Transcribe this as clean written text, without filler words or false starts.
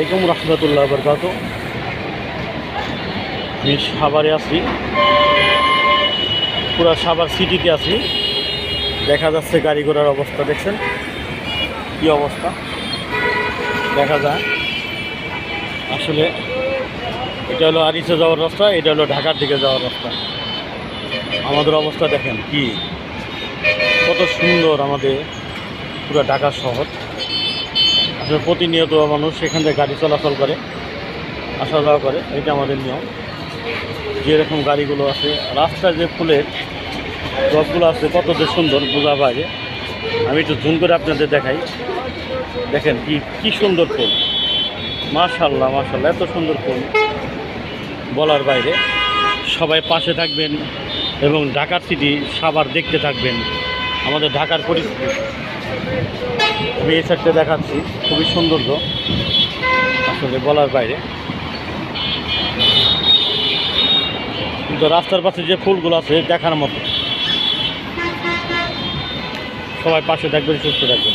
আলাইকুম রহমতুল্লাহ বরকাতুহু। আমি সাভারে আছি, পুরো সাভার সিটিতে আছি। দেখা যাচ্ছে গাড়ি ঘোড়ার অবস্থা দেখছেন কি অবস্থা দেখা যায়। আসলে এটা হলো আরিচা যাওয়ার রাস্তা, এটা হলো ঢাকার দিকে যাওয়ার রাস্তা। আমাদের অবস্থা দেখেন কি কত সুন্দর আমাদের পুরো ঢাকা শহর। আসলে প্রতিনিয়ত মানুষ এখান থেকে গাড়ি চলাচল করে, আসা যাওয়া করে, এটা আমাদের নিয়ম। যেরকম গাড়িগুলো আছে, রাস্তায় যে ফুলের টবগুলো আছে কত যে সুন্দর বোঝা বাইরে। আমি একটু জুম করে আপনাদের দেখাই, দেখেন কি কি সুন্দর ফুল, মাশাআল্লাহ মাশাআল্লাহ, এত সুন্দর ফুল বলার বাইরে। সবাই পাশে থাকবেন এবং ঢাকার সিটি সাভার দেখতে থাকবেন, আমাদের ঢাকার পরিস্থিতি। আমি এই সাইডটা দেখাচ্ছি, খুবই সৌন্দর্য আসলে বলার বাইরে। কিন্তু রাস্তার পাশে যে ফুলগুলো আছে দেখার মতো। সবাই পাশে থাকবেন, সুস্থ থাকবেন।